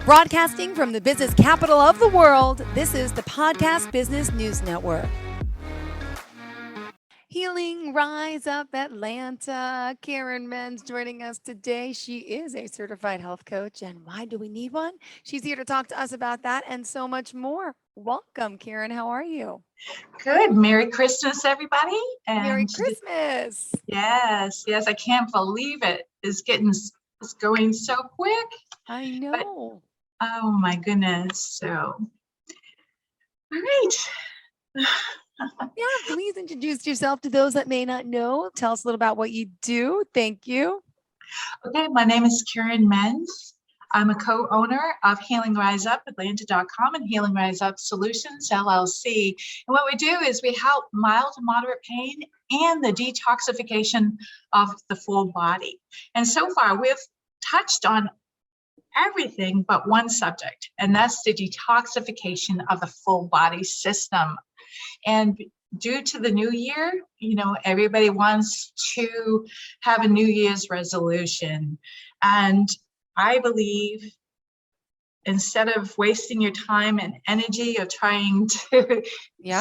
Broadcasting from the business capital of the world, this is the Podcast Business News Network. Healing Rise Up Atlanta. Karen Menz joining us today. She is a certified health coach. And why do we need one? She's here to talk to us about that and so much more. Welcome, Karen. How are you? Good. Merry Christmas, everybody. And Merry Christmas. Yes. I can't believe it. It's going so quick. I know. Oh my goodness. So, all right. Yeah, please introduce yourself to those that may not know. Tell us a little about what you do. Thank you. Okay, my name is Karen Menz. I'm a co-owner of HealingRiseUpAtlanta.com and Healing Rise Up Solutions, LLC. And what we do is we help mild to moderate pain and the detoxification of the full body. And so far, we've touched on everything but one subject, and that's the detoxification of the full body system. And due to the new year, everybody wants to have a New Year's resolution. And I believe instead of wasting your time and energy of trying to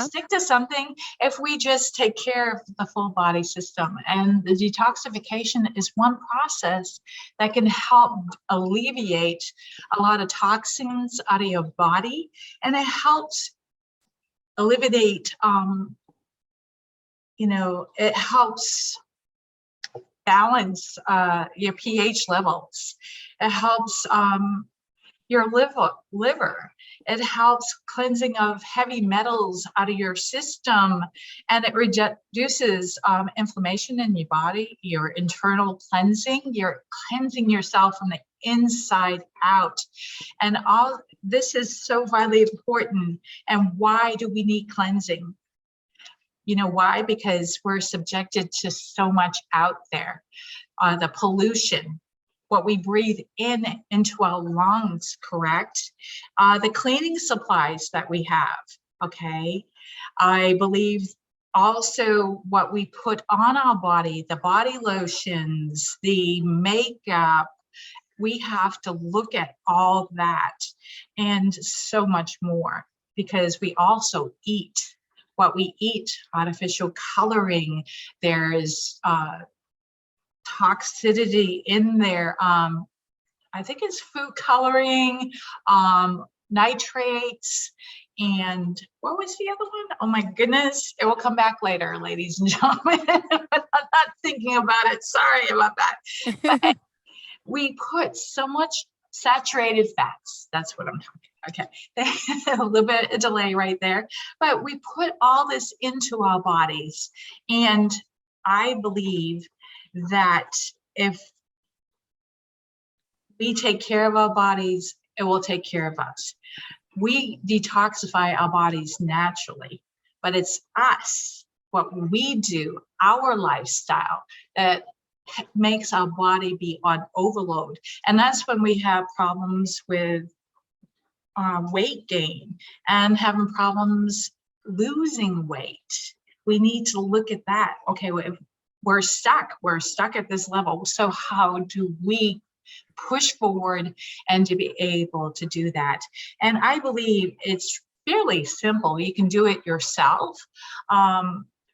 stick to something, if we just take care of the full body system, and the detoxification is one process that can help alleviate a lot of toxins out of your body, and it helps eliminate, it helps balance your pH levels. It helps your liver. It helps cleansing of heavy metals out of your system, and it reduces inflammation in your body, your internal cleansing. You're cleansing yourself from the inside out. And all this is so vitally important. And why do we need cleansing? You know why? Because we're subjected to so much out there. The pollution, what we breathe into our lungs, correct? The cleaning supplies that we have, okay? I believe also what we put on our body, the body lotions, the makeup, we have to look at all that and so much more, because we also eat what we eat, artificial coloring. There's toxicity in there. I think it's food coloring, nitrates, and what was the other one? Oh my goodness, it will come back later, ladies and gentlemen. I'm not thinking about it. Sorry about that. But we put so much saturated fats. That's what I'm talking about. Okay, a little bit of delay right there. But we put all this into our bodies. And I believe that if we take care of our bodies, it will take care of us. We detoxify our bodies naturally, but it's us, what we do, our lifestyle, that makes our body be on overload. And that's when we have problems with weight gain and having problems losing weight. We need to look at that. Okay, if we're stuck at this level. So how do we push forward and to be able to do that? And I believe it's fairly simple. You can do it yourself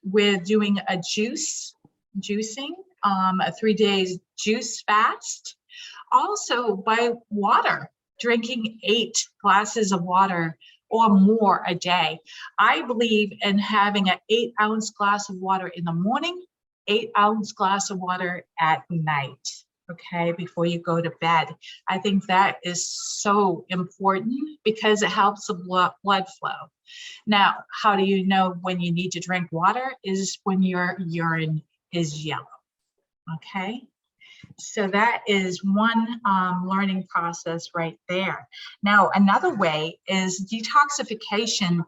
with doing a juicing, a 3 days juice fast. Also by water, drinking 8 glasses of water or more a day. I believe in having an 8-ounce glass of water in the morning, 8-ounce glass of water at night, okay, before you go to bed. I think that is so important because it helps the blood flow. Now, how do you know when you need to drink water? Is when your urine is yellow, okay? So that is one learning process right there. Now, another way is detoxification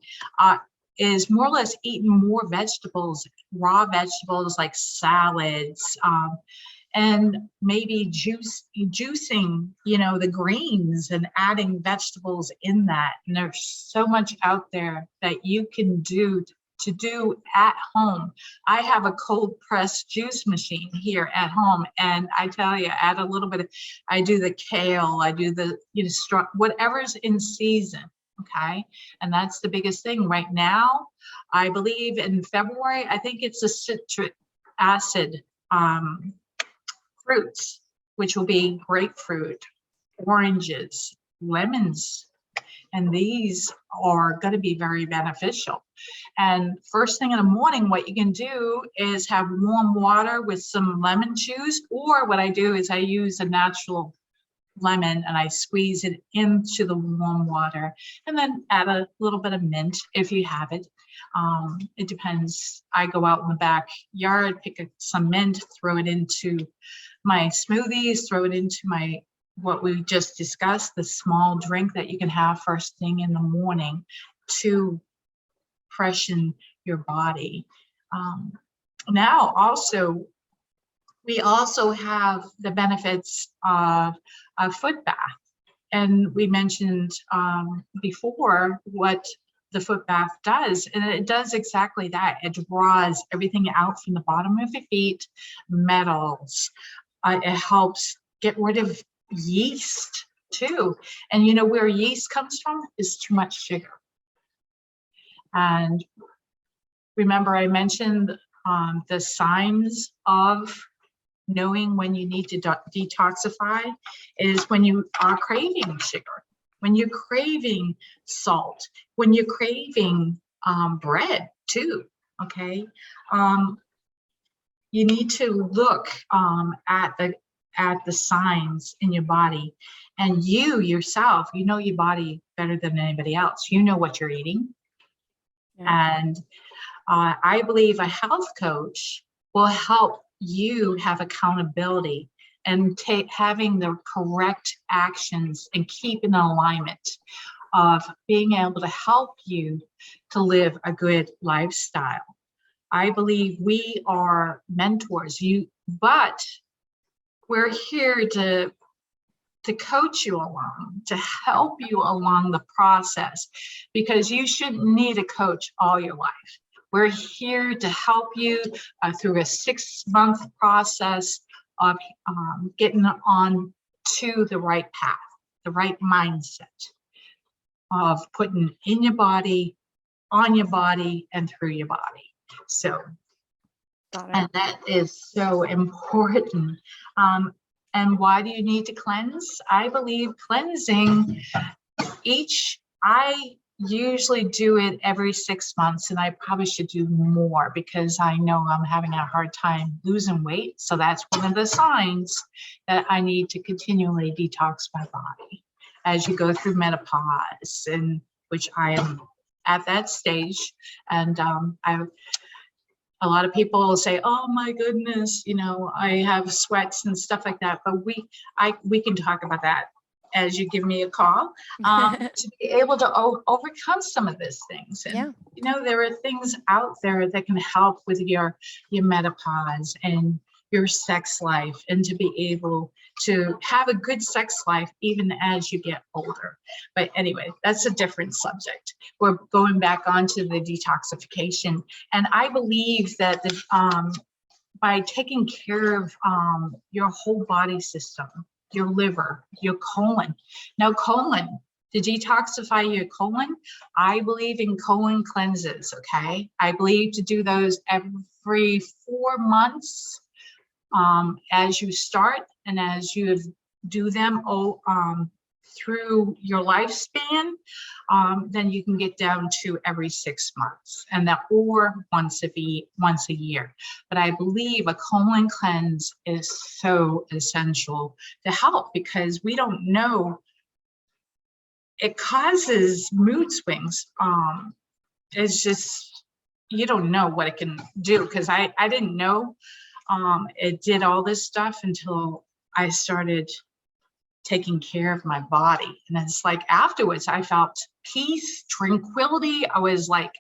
is more or less eating more vegetables, raw vegetables like salads, and maybe juicing, the greens and adding vegetables in that. And there's so much out there that you can do to do at home. I have a cold pressed juice machine here at home, and I tell you, add a little bit of, I do the kale, I do the, whatever's in season. Okay. And that's the biggest thing right now. I believe in February, I think it's a citric acid fruits, which will be grapefruit, oranges, lemons, and these are going to be very beneficial. And first thing in the morning, what you can do is have warm water with some lemon juice, or what I do is I use a natural lemon and I squeeze it into the warm water, and then add a little bit of mint if you have it. It depends. I go out in the backyard, pick up some mint, throw it into my smoothies, throw it into my, what we just discussed, the small drink that you can have first thing in the morning to freshen your body. Now also, we also have the benefits of a foot bath. And we mentioned before what the foot bath does, and it does exactly that. It draws everything out from the bottom of your feet, metals. It helps get rid of yeast too. And you know where yeast comes from is too much sugar. And remember I mentioned the signs of knowing when you need to detoxify is when you are craving sugar, when you're craving salt, when you're craving bread too, okay? You need to look at the signs in your body, and you yourself, you know your body better than anybody else. You know what you're eating. Yeah. And I believe a health coach will help you have accountability and having the correct actions and keep in alignment of being able to help you to live a good lifestyle. I believe we are mentors, but we're here to coach you along, to help you along the process, because you shouldn't need a coach all your life. We're here to help you through a 6-month process of getting on to the right path, the right mindset of putting in your body, on your body, and through your body. So, and that is so important. And why do you need to cleanse? I believe cleansing I usually do it every 6 months, and I probably should do more because I know I'm having a hard time losing weight. So that's one of the signs that I need to continually detox my body as you go through menopause, and which I am at that stage. And a lot of people will say, oh my goodness, I have sweats and stuff like that. But we can talk about that as you give me a call, to be able to overcome some of these things. And, there are things out there that can help with your menopause and your sex life, and to be able to have a good sex life even as you get older. But anyway, that's a different subject. We're going back onto the detoxification. And I believe that by taking care of your whole body system, your liver, your colon. Now, colon, to detoxify your colon, I believe in colon cleanses, okay? I believe to do those every 4 months as you start, and as you do them through your lifespan, then you can get down to every 6 months, and that, or once a year. But I believe a colon cleanse is so essential to help, because we don't know, it causes mood swings. It's just, you don't know what it can do, because I didn't know it did all this stuff until I started taking care of my body. And it's like afterwards I felt peace, tranquility. I was like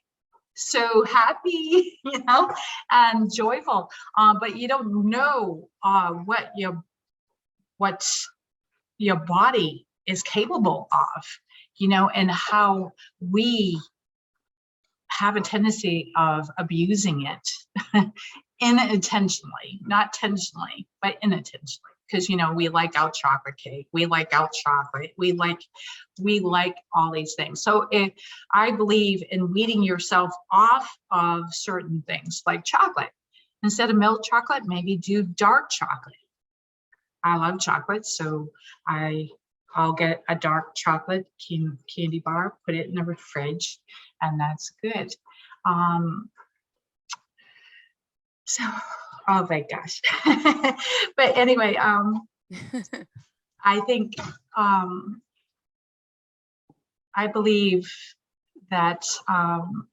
so happy, and joyful. But you don't know what your body is capable of, and how have a tendency of abusing it unintentionally, not intentionally, but unintentionally. Because we like our chocolate cake, we like our chocolate, we like all these things. So I believe in weeding yourself off of certain things like chocolate. Instead of milk chocolate, maybe do dark chocolate. I love chocolate, so I'll get a dark chocolate candy bar, put it in the fridge, and that's good. So, oh my gosh. But anyway, I think, I believe that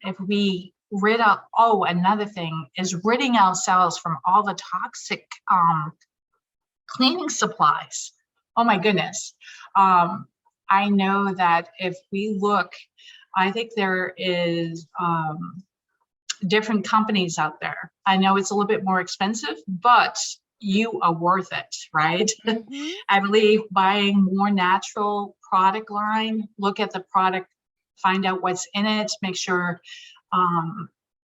if we another thing is ridding ourselves from all the toxic cleaning supplies. Oh my goodness. I know that if we look, I think there is different companies out there. I know it's a little bit more expensive, but you are worth it, right? Mhm. I believe buying more natural product line, look at the product, find out what's in it, make sure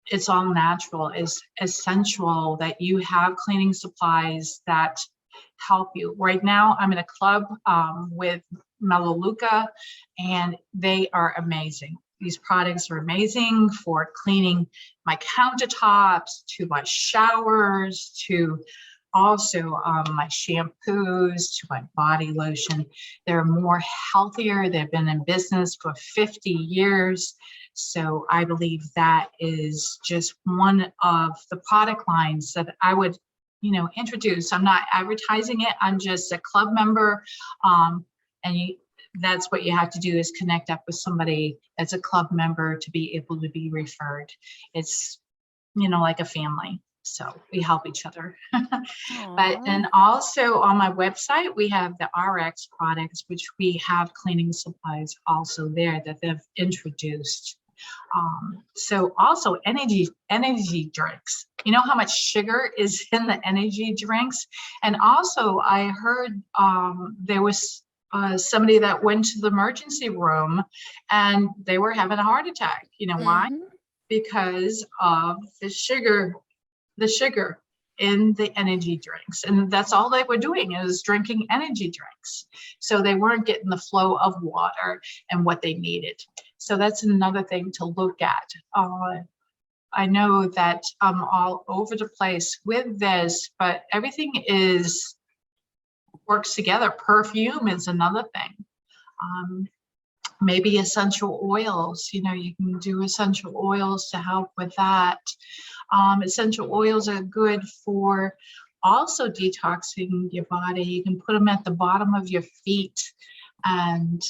it's all natural, is essential that you have cleaning supplies that help you. Right now, I'm in a club with Melaleuca, and they are amazing. These products are amazing for cleaning my countertops, to my showers, to also my shampoos, to my body lotion. They're more healthier. They've been in business for 50 years. So I believe that is just one of the product lines that I would introduce. I'm not advertising it. I'm just a club member. That's what you have to do, is connect up with somebody that's a club member to be able to be referred. It's, like a family. So we help each other. And also on my website, we have the RX products, which we have cleaning supplies also there that they've introduced. So also energy drinks. You know how much sugar is in the energy drinks? And also I heard there was somebody that went to the emergency room and they were having a heart attack. You know why? Because of the sugar in the energy drinks. And that's all they were doing, is drinking energy drinks. So they weren't getting the flow of water and what they needed. So that's another thing to look at. I know that I'm all over the place with this, but everything works together. Perfume is another thing. Maybe essential oils, you can do essential oils to help with that. Essential oils are good for also detoxing your body. You can put them at the bottom of your feet, and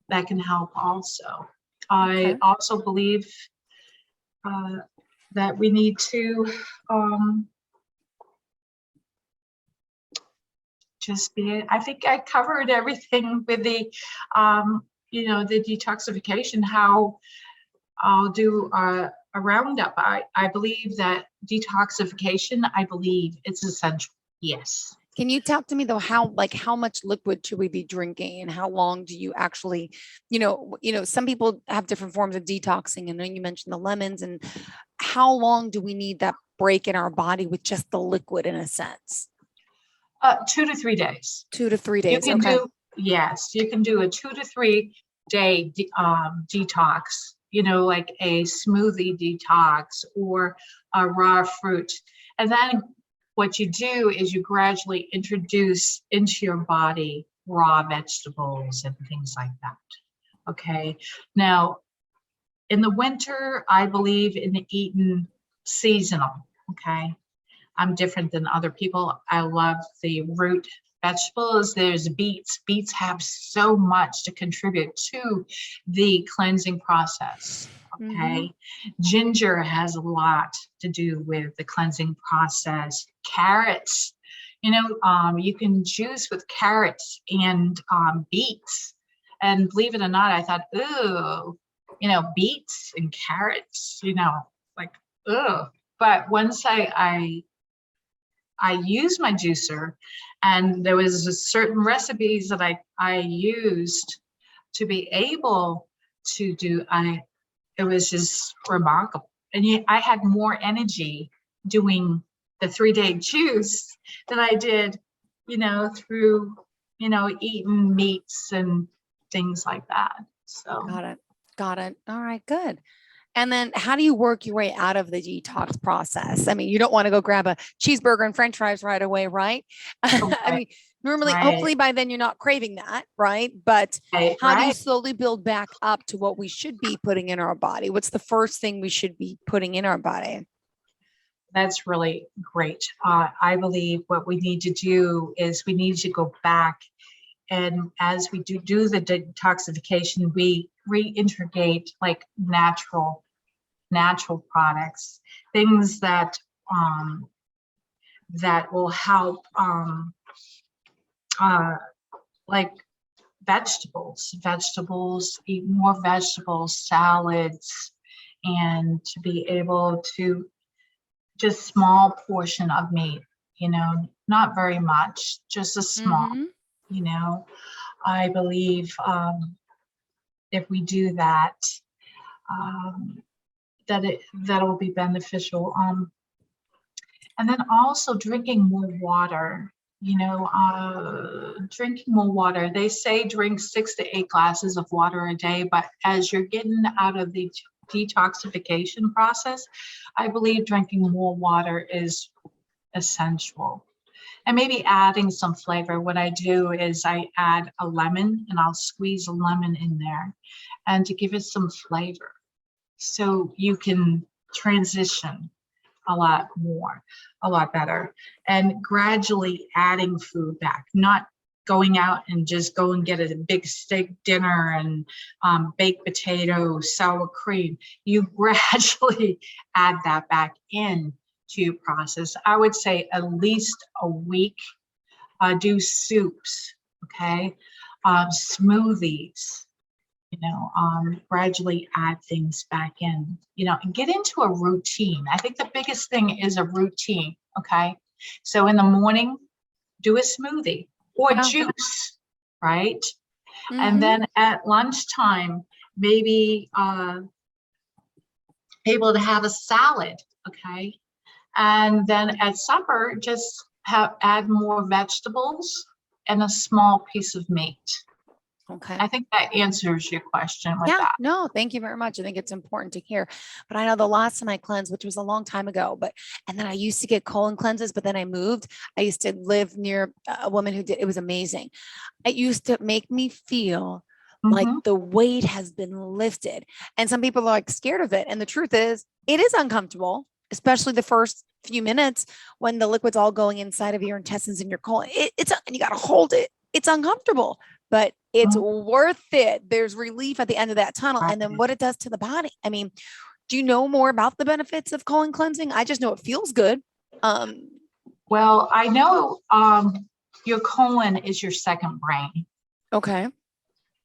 that can help also. I also believe that we need to I think I covered everything with the the detoxification, how I'll do a roundup. I believe that detoxification, I believe it's essential. Yes. Can you talk to me though, how much liquid should we be drinking, and how long do you actually, some people have different forms of detoxing, and then you mentioned the lemons, and how long do we need that break in our body with just the liquid in a sense? 2 to 3 days. 2 to 3 days. You can yes, you can do a 2 to 3 day detox, like a smoothie detox or a raw fruit. And then what you do is you gradually introduce into your body raw vegetables and things like that. Okay. Now, in the winter, I believe in eating seasonal. Okay. I'm different than other people. I love the root vegetables. There's beets. Beets have so much to contribute to the cleansing process. Okay. Ginger has a lot to do with the cleansing process. Carrots, you can juice with carrots and beets. And believe it or not, I thought, ooh, beets and carrots, like, ugh. But once I used my juicer, and there was certain recipes that I used to be able to do. it was just remarkable. And I had more energy doing the 3-day juice than I did, through, eating meats and things like that. So Got it. Got it. All right, good. And then how do you work your way out of the detox process? I mean, you don't want to go grab a cheeseburger and french fries right away, right? I right, mean, normally, right, hopefully by then you're not craving that, right? But right, how do you right. slowly build back up to what we should be putting in our body? What's the first thing we should be putting in our body? That's really great. I believe what we need to do is we need to go back, and as we do the detoxification, we reintegrate like natural products, things that will help, uh, like vegetables, eat more vegetables, salads, and to be able to just small portion of meat, not very much, just a small, Mm-hmm. you know. I believe if we do that, um, that will be beneficial. And then also drinking more water. Drinking more water. They say drink 6 to 8 glasses of water a day, but as you're getting out of the detoxification process, I believe drinking more water is essential. And maybe adding some flavor. What I do is I add a lemon and I'll squeeze a lemon in there and to give it some flavor so you can transition a lot more, a lot better, and gradually adding food back, not going out and just go and get a big steak dinner and baked potato, sour cream. You gradually add that back in to your process. I would say at least a week. Do soups, okay, smoothies, gradually add things back in, and get into a routine. I think the biggest thing is a routine, okay? So in the morning, do a smoothie or Yeah. juice, right? And Mm-hmm. then at lunchtime, maybe able to have a salad, okay? And then at supper, just add more vegetables and a small piece of meat. Okay. I think that answers your question with Yeah, that. no, thank you very much. I think it's important to hear. But I know the last time I cleansed, which was a long time ago, and then I used to get colon cleanses, but then I moved. I used to live near a woman who did, it was amazing. It used to make me feel like Mm-hmm. the weight has been lifted. And some people are like scared of it. And the truth is, it is uncomfortable, especially the first few minutes when the liquid's all going inside of your intestines and your colon. And you got to hold it. It's uncomfortable, but it's worth it. There's relief at the end of that tunnel. And then what it does to the body. I mean, do you know more about the benefits of colon cleansing? I just know it feels good. Well, I know your colon is your second brain. Okay.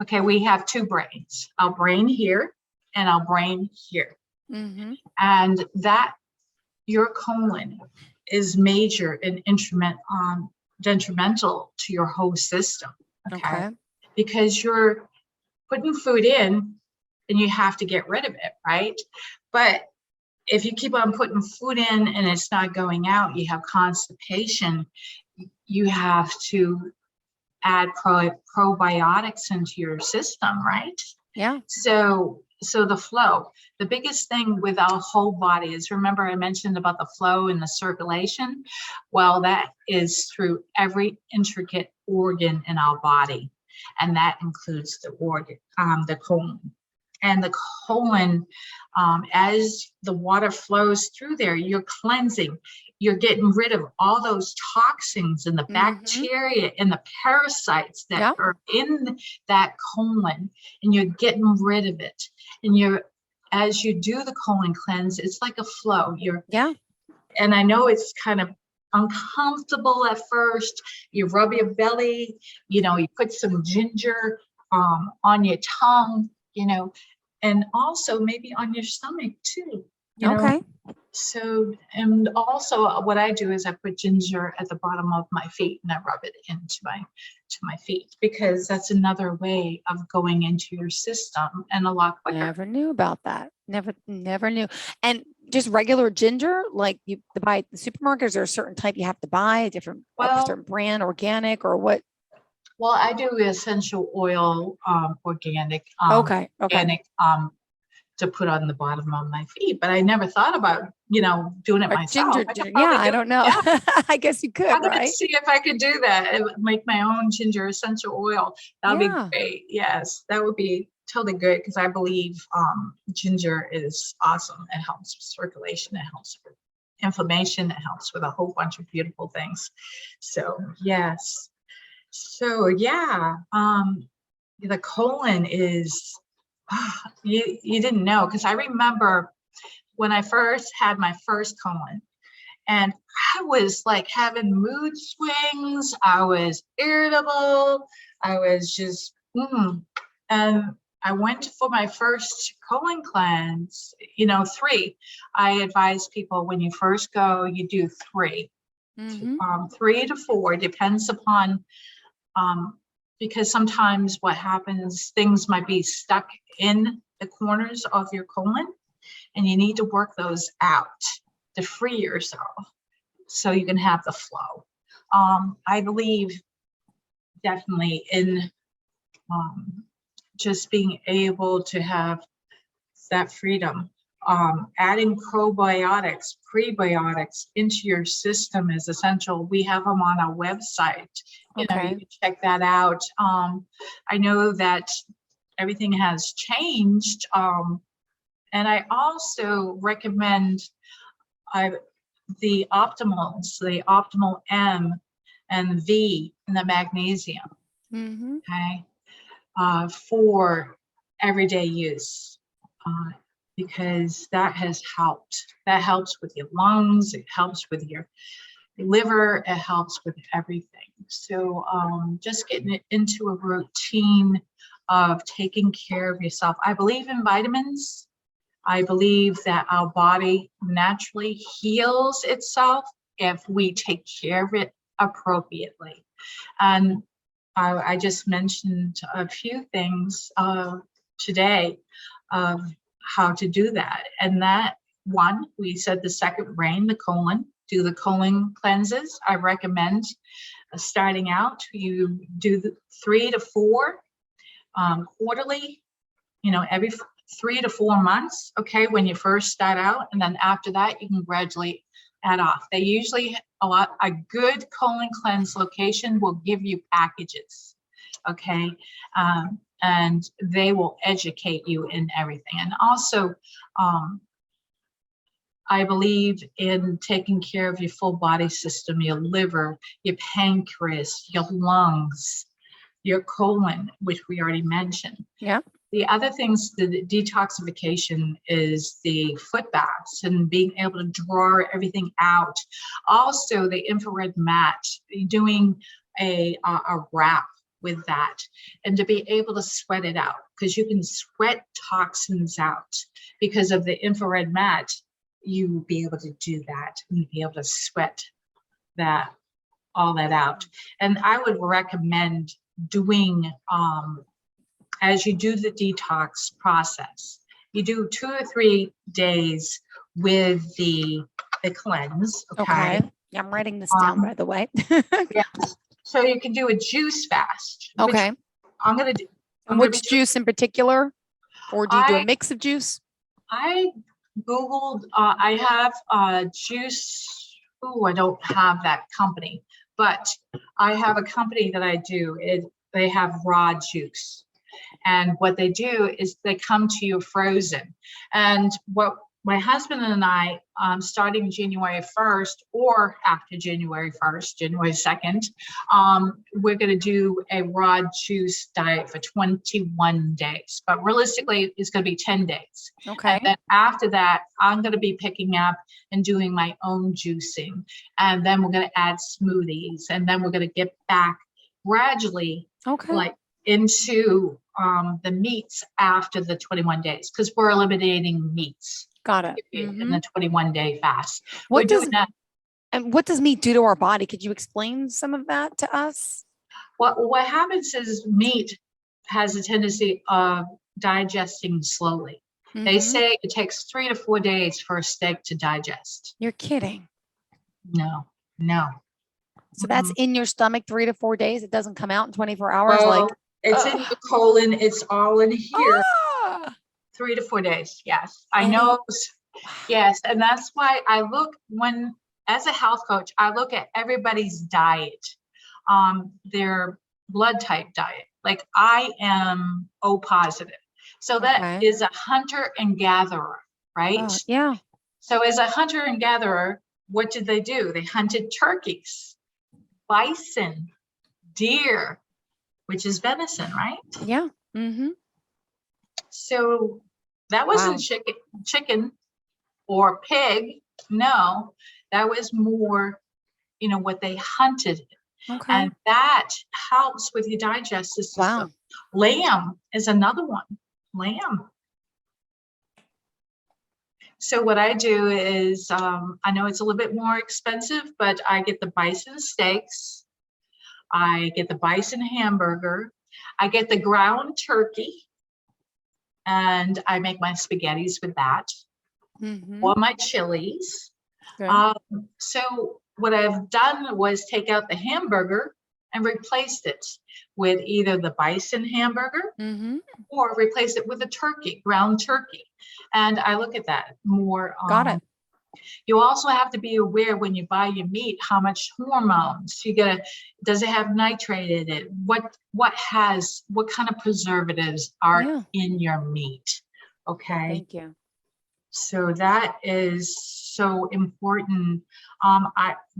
Okay, we have two brains, our brain here and our brain here. Mm-hmm. And that your colon is major and detrimental to your whole system. Okay. Because you're putting food in and you have to get rid of it, right? But if you keep on putting food in and it's not going out, you have constipation, you have to add probiotics into your system, right? Yeah. So the flow, the biggest thing with our whole body is, remember I mentioned about the flow and the circulation? Well, that is through every intricate organ in our body. And that includes the organ, the colon. And the colon, as the water flows through there, you're cleansing, you're getting rid of all those toxins and the bacteria and the parasites that are in that colon, and you're getting rid of it. And as you do the colon cleanse, it's like a flow. And I know it's kind of uncomfortable at first. You rub your belly, you put some ginger on your tongue, and also maybe on your stomach too. you know. Okay. So, and also what I do is I put ginger at the bottom of my feet and I rub it into my feet, because that's another way of going into your system and a lot quicker. Never knew about that. Never knew. And just regular ginger, like you buy at the supermarket, is there a certain type you have to buy, a certain brand, organic, or what? Well, I do essential oil, organic, Okay. to put on the bottom of my feet, but I never thought about, doing it Or myself. I could ginger. Yeah, probably I do it. don't know. Yeah, I guess you could, I'm gonna right? see if I could do that and make my own ginger essential oil. That would be Yeah. great. Yes, that would be totally good, because I believe ginger is awesome. It helps with circulation. It helps with inflammation. It helps with a whole bunch of beautiful things. So yes. So yeah, the colon is, you didn't know, because I remember when I first had my first colon, and I was like having mood swings. I was irritable. I was just, and I went for my first colon cleanse, 3. I advise people, when you first go, you do 3, Mm-hmm. 3 to 4, depends upon, because sometimes what happens, things might be stuck in the corners of your colon, and you need to work those out to free yourself so you can have the flow. I believe definitely in just being able to have that freedom. Adding probiotics, prebiotics into your system is essential. We have them on our website. You Okay. can check that out. I know that everything has changed. And I also recommend the optimals, the optimal M and V, and the magnesium, Mm-hmm. okay, for everyday use, because that has helped. That helps with your lungs, it helps with your liver, it helps with everything. So just getting it into a routine of taking care of yourself. I believe in vitamins. I believe that our body naturally heals itself if we take care of it appropriately. And I just mentioned a few things today of how to do that. And that one, we said the second brain, the colon, do the colon cleanses. I recommend starting out, you do the 3 to 4 quarterly, every 3 to 4 months, okay, when you first start out, and then after that, you can gradually add off. They usually, a good colon cleanse location will give you packages, okay, and they will educate you in everything. And also, I believe in taking care of your full body system, your liver, your pancreas, your lungs, your colon, which we already mentioned. Yeah. The other things, the detoxification, is the foot baths and being able to draw everything out. Also, the infrared mat, doing a wrap with that, and to be able to sweat it out, because you can sweat toxins out because of the infrared mat. You will be able to do that, and you'll be able to sweat all that out. And I would recommend doing, as you do the detox process, you do 2 or 3 days with the cleanse. Okay. Yeah, I'm writing this down, by the way. Yeah. So you can do a juice fast. Okay. I'm gonna do. And which juice in particular, or do you do a mix of juice? I Googled. I have juice. Oh, I don't have that company, but I have a company that I do. They have raw juice. And what they do is they come to you frozen. And what my husband and I, starting January 1st or after January 1st, January 2nd, we're going to do a raw juice diet for 21 days. But realistically, it's going to be 10 days. Okay. And then after that, I'm going to be picking up and doing my own juicing. And then we're going to add smoothies. And then we're going to get back gradually, like into the meats after the 21 days, because we're eliminating meats. Got it. in the 21-day fast. We're What doing does that. and what does meat do to our body? Could you explain some of that to us? What happens is meat has a tendency of digesting slowly. They Mm-hmm. say it takes 3 to 4 days for a steak to digest. You're kidding. No, no. So that's in your stomach 3 to 4 days. It doesn't come out in 24 hours. Well, Like, it's in your colon. It's all in here. ah, 3 to 4 days. Yes, I and know. wow. Yes, and that's why I look as a health coach, I look at everybody's diet, their blood type diet. Like I am O positive. So that Okay. is a hunter and gatherer, right? Yeah. So as a hunter and gatherer, what did they do? They hunted turkeys, bison, deer, which is venison, right? Yeah. Mm-hmm. So that Wow. wasn't chicken or pig. No, that was more, what they hunted. Okay. And that helps with your digestive system. Wow. Lamb is another one. Lamb. So what I do is, I know it's a little bit more expensive, but I get the bison steaks. I get the bison hamburger. I get the ground turkey. And I make my spaghettis with that. Mm-hmm. Or my chilies. Good. So what I've done was take out the hamburger and replaced it with either the bison hamburger Mm-hmm. or replace it with a turkey, ground turkey. And I look at that more. Got it. You also have to be aware when you buy your meat, how much hormones does it have nitrate in it? What kind of preservatives are in your meat? Okay. Thank you. So that is so important.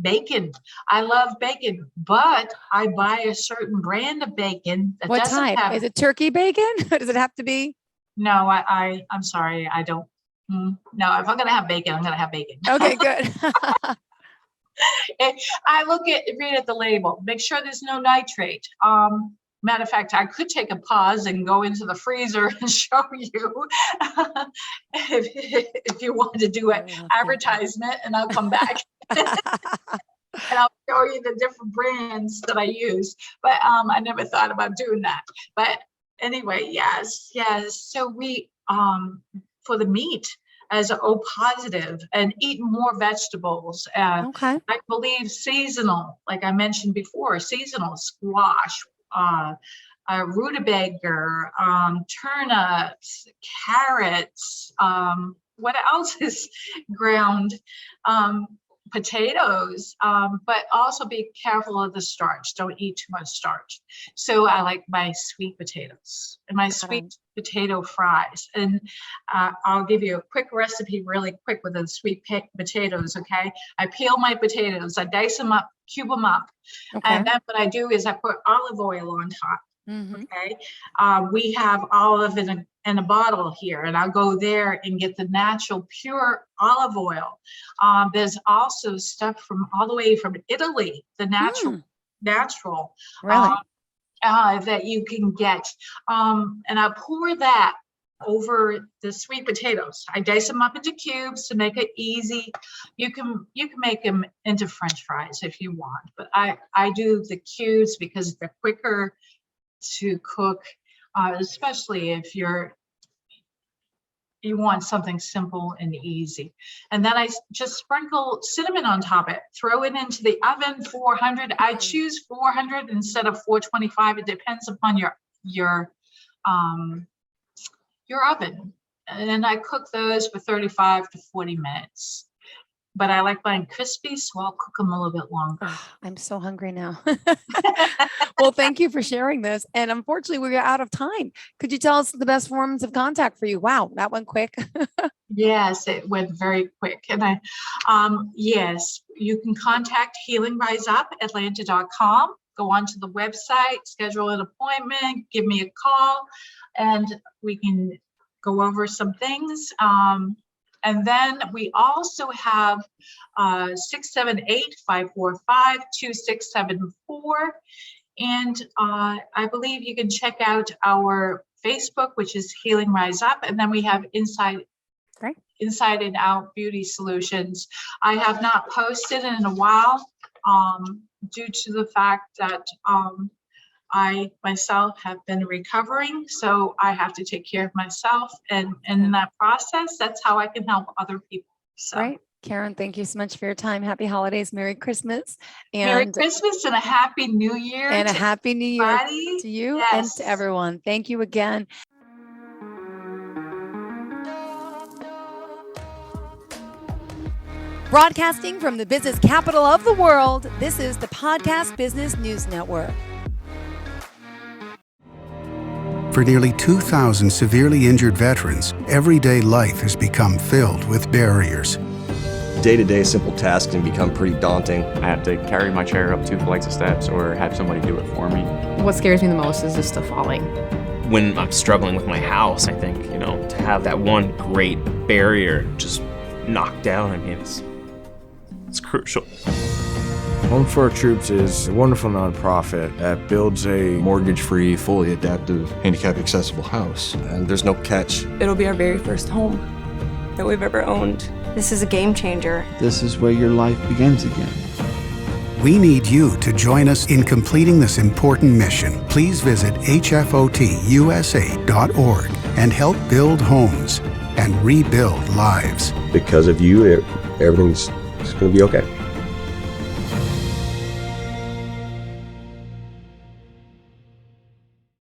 Bacon. I love bacon, but I buy a certain brand of bacon that What doesn't type? have. Is it turkey bacon? Does it have to be? No, I'm sorry. I don't. No, if I'm gonna have bacon, I'm gonna have bacon. Okay, good. Read at the label. Make sure there's no nitrate. Matter of fact, I could take a pause and go into the freezer and show you if you want to do an advertisement, and I'll come back and I'll show you the different brands that I use. But I never thought about doing that. But anyway, yes. So we for the meat as an O positive and eat more vegetables. Okay. I believe seasonal, like I mentioned before, seasonal squash, rutabaga, turnips, carrots. What else is ground? Potatoes, but also be careful of the starch. Don't eat too much starch. So I like my sweet potatoes and my sweet potato fries. And I'll give you a quick recipe really quick with the sweet potatoes, okay? I peel my potatoes, I dice them up, cube them up. Okay. And then what I do is I put olive oil on top. Mm-hmm. Okay. We have olive in a bottle here, and I'll go there and get the natural pure olive oil. There's also stuff from all the way from Italy, the natural really? That you can get. And I pour that over the sweet potatoes. I dice them up into cubes to make it easy. You can make them into French fries if you want, but I do the cubes because they're quicker to cook, especially if you want something simple and easy. And then I just sprinkle cinnamon on top of it, throw it into the oven, 400. I choose 400 instead of 425. It depends upon your oven. And then I cook those for 35 to 40 minutes. But I like mine crispy, so I'll cook them a little bit longer. Oh, I'm so hungry now. Well, thank you for sharing this. And unfortunately, we're out of time. Could you tell us the best forms of contact for you? Wow, that went quick. Yes, it went very quick. And yes, you can contact healingriseupatlanta.com. Go onto the website, schedule an appointment, give me a call, and we can go over some things. And then we also have 678-545-2674. And I believe you can check out our Facebook, which is Healing Rise Up. And then we have Inside inside and out beauty solutions. I have not posted in a while due to the fact that I myself have been recovering, so I have to take care of myself, and in that process, that's how I can help other people. So Right. Karen, thank you so much for your time. Happy holidays, Merry Christmas, Merry and Christmas and a Happy New Year a to Happy New Year everybody. to you and Yes. to everyone. Thank you again. Broadcasting from the business capital of the world, this is the Podcast Business News Network. For nearly 2,000 severely injured veterans, everyday life has become filled with barriers. Day-to-day simple tasks can become pretty daunting. I have to carry my chair up 2 flights of steps or have somebody do it for me. What scares me the most is just the falling. When I'm struggling with my house, I think, to have that one great barrier just knocked down, it's crucial. Home for Our Troops is a wonderful nonprofit that builds a mortgage-free, fully adaptive, handicap-accessible house. And there's no catch. It'll be our very first home that we've ever owned. This is a game changer. This is where your life begins again. We need you to join us in completing this important mission. Please visit hfotusa.org and help build homes and rebuild lives. Because of you, everything's going to be okay.